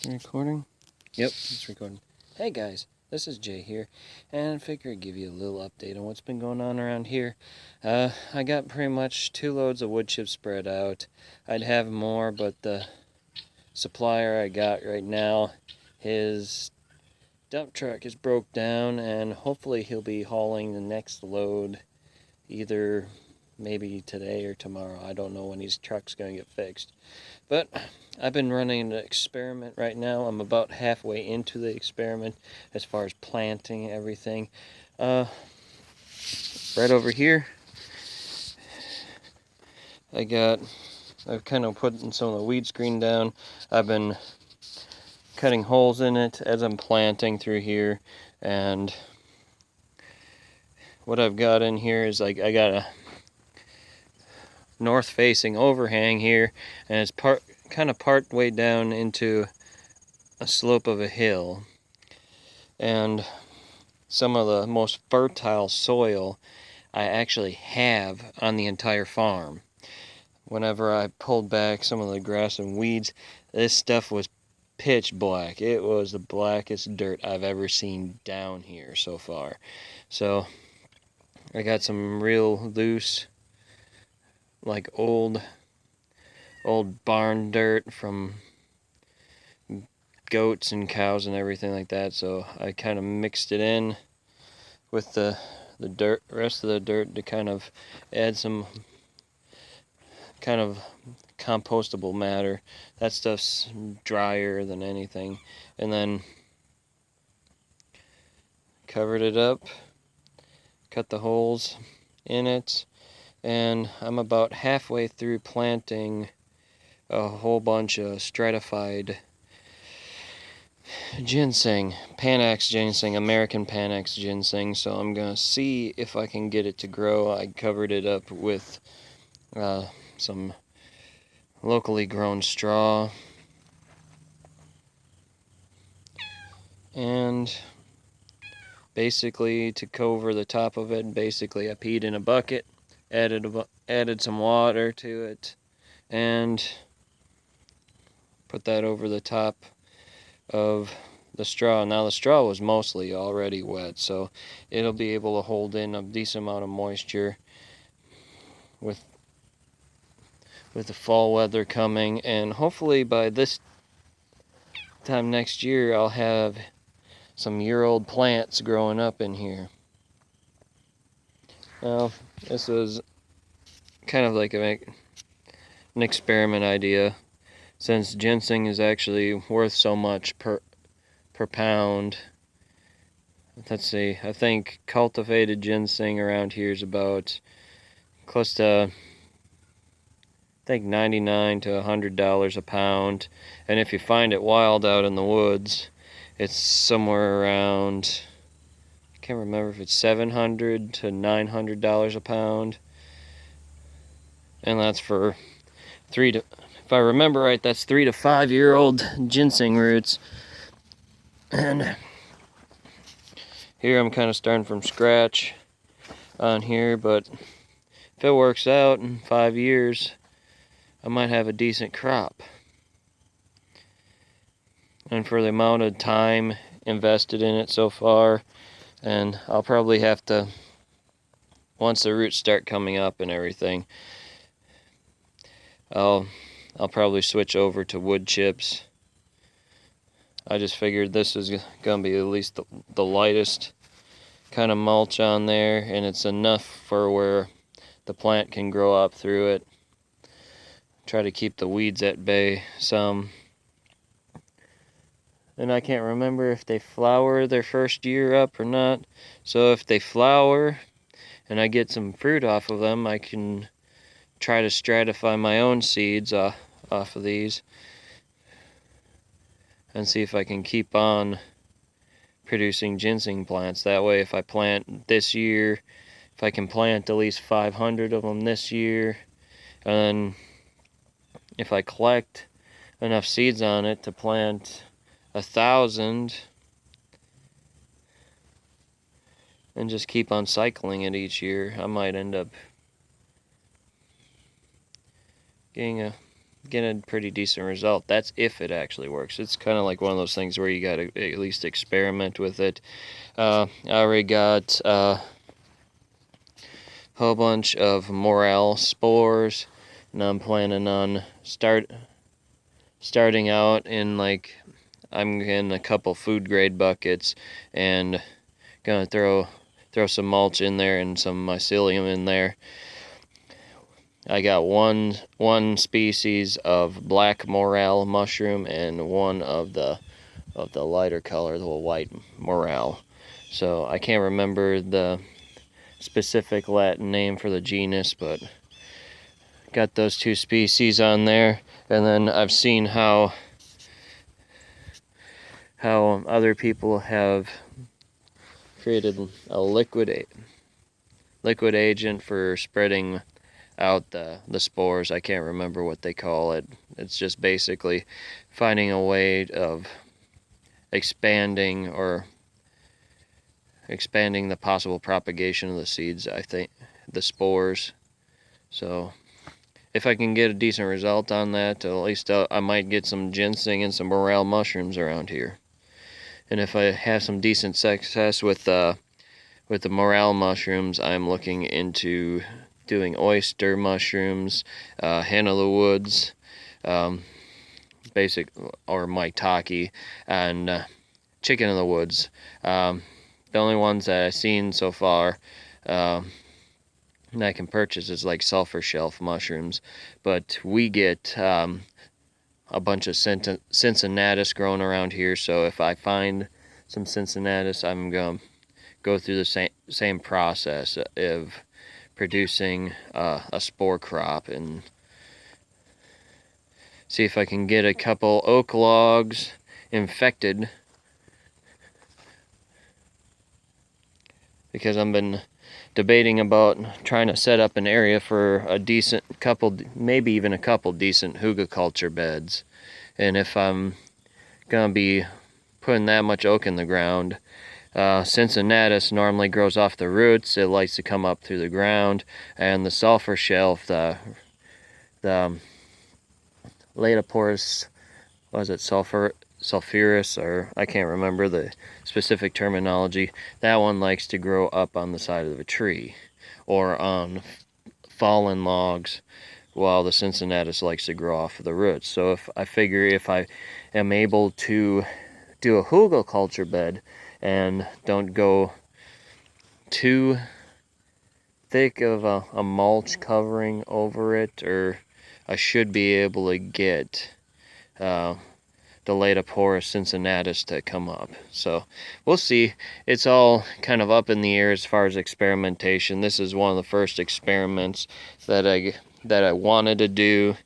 Recording? Yep, it's recording. Hey guys, this is Jay here, and I figured I'd give you a little update on what's been going on around here. I got pretty much 2 loads of wood chips spread out. I'd have more, but the supplier I got right now, his dump truck is broke down, and hopefully he'll be hauling the next load either maybe today or tomorrow. I don't know when his truck's going to get fixed. But I've been running an experiment right now. I'm about halfway into the experiment as far as planting everything. Right over here, I've kind of put some of the weed screen down. I've been cutting holes in it as I'm planting through here. And what I've got in here is I got a north facing overhang here, and it's kind of part way down into a slope of a hill, and some of the most fertile soil I actually have on the entire farm. Whenever I pulled back some of the grass and weeds, this stuff was pitch black. It was the blackest dirt I've ever seen down here so far. So I got some real loose, like old barn dirt from goats and cows and everything like that. So I kind of mixed it in with the rest of the dirt to kind of add some kind of compostable matter. That stuff's drier than anything. And then covered it up, cut the holes in it, and I'm about halfway through planting a whole bunch of stratified ginseng, Panax ginseng, American Panax ginseng. So I'm gonna see if I can get it to grow. I covered it up with some locally grown straw, and basically to cover the top of it, basically I peed in a bucket, added some water to it, and put that over the top of the straw. Now the straw was mostly already wet, so it'll be able to hold in a decent amount of moisture with the fall weather coming, and hopefully by this time next year I'll have some year-old plants growing up in here. Now this was kind of like an experiment idea, since ginseng is actually worth so much per pound. Let's see, I think cultivated ginseng around here is about close to, I think, $99 to $100 a pound. And if you find it wild out in the woods, it's somewhere around, I can't remember if it's $700 to $900 a pound. And that's for if I remember right, that's 3 to 5 year old ginseng roots. And here I'm kind of starting from scratch on here, but if it works out in 5 years, I might have a decent crop. And for the amount of time invested in it so far, and I'll probably have to, once the roots start coming up and everything, I'll probably switch over to wood chips. I just figured this is going to be at least the lightest kind of mulch on there, and it's enough for where the plant can grow up through it. Try to keep the weeds at bay some. And I can't remember if they flower their first year up or not. So if they flower and I get some fruit off of them, I can try to stratify my own seeds off of these and see if I can keep on producing ginseng plants. That way, if I plant this year, if I can plant at least 500 of them this year, and then if I collect enough seeds on it to plant 1,000, and just keep on cycling it each year, I might end up getting a getting a pretty decent result. That's if it actually works. It's kind of like one of those things where you got to at least experiment with it. I already got a whole bunch of Morel spores, and I'm planning on starting out in I'm in a couple food grade buckets and gonna throw some mulch in there and some mycelium in there. I got one species of black morel mushroom and one of the lighter color, the white morel. So I can't remember the specific Latin name for the genus, but got those two species on there. And then I've seen how other people have created a liquid agent for spreading out the spores. I can't remember what they call it. It's just basically finding a way of expanding the possible propagation of the seeds, I think, the spores. So if I can get a decent result on that, at least I might get some ginseng and some morel mushrooms around here. And if I have some decent success with the morel mushrooms, I'm looking into doing oyster mushrooms, hen of the woods, basic or maitake, and chicken of the woods. The only ones that I've seen so far that I can purchase is like sulfur shelf mushrooms, but we get a bunch of cincinnatus growing around here, so if I find some cincinnatus, I'm going to go through the same process of producing a spore crop and see if I can get a couple oak logs infected, because I've been debating about trying to set up an area for a decent couple, maybe even a couple decent hugelkultur beds. And if I'm gonna be putting that much oak in the ground, cincinnatus normally grows off the roots. It likes to come up through the ground, and the sulfur shelf, the Laetoporus, was it sulfurus, or I can't remember the specific terminology. That one likes to grow up on the side of a tree or on fallen logs, while the cincinnatus likes to grow off of the roots. So if I am able to do a hugelkultur bed and don't go too thick of a mulch covering over it, or I should be able to get the Laetoporus cincinnatus to come up. So we'll see. It's all kind of up in the air as far as experimentation. This is one of the first experiments that I wanted to do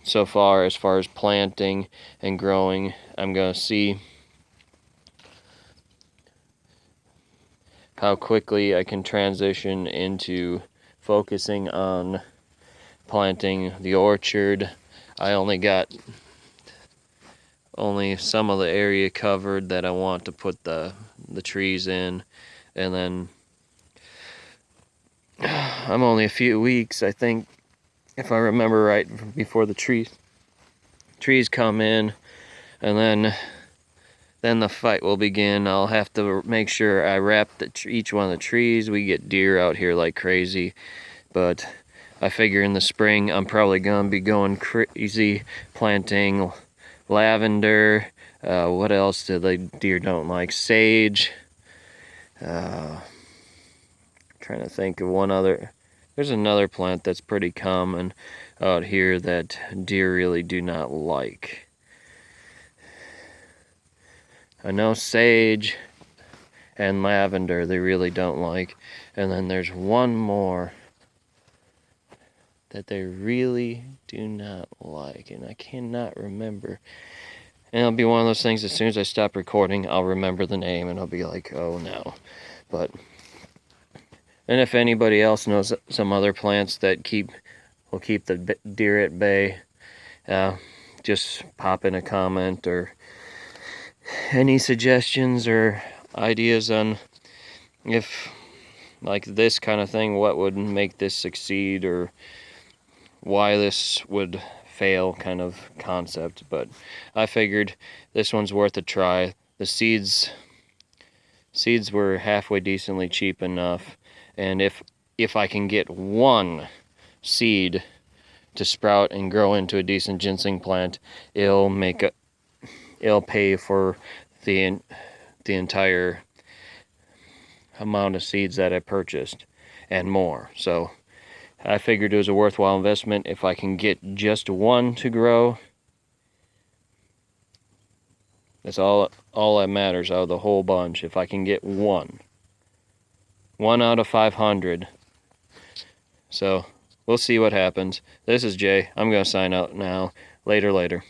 so far as planting and growing. I'm going to see how quickly I can transition into focusing on planting the orchard. I only got some of the area covered that I want to put the trees in, and then I'm only a few weeks, I think, if I remember right, before the trees come in, and then the fight will begin. I'll have to make sure I wrap each one of the trees. We get deer out here like crazy, but I figure in the spring I'm probably gonna be going crazy planting lavender. What else do the deer don't like? Sage. Trying to think of one other. There's another plant that's pretty common out here that deer really do not like. I know sage and lavender they really don't like. And then there's one more that they really do not like, and I cannot remember. And it'll be one of those things, as soon as I stop recording, I'll remember the name and I'll be like, oh no. And if anybody else knows some other plants that will keep the deer at bay, just pop in a comment, or any suggestions or ideas on if, like this kind of thing, what would make this succeed, or why this would fail kind of concept, but I figured this one's worth a try. The seeds were halfway decently cheap enough, and if I can get one seed to sprout and grow into a decent ginseng plant, it'll pay for the entire amount of seeds that I purchased and more. So I figured it was a worthwhile investment. If I can get just one to grow, that's all that matters out of the whole bunch. If I can get one out of 500. So we'll see what happens. This is Jay. I'm going to sign out now. Later.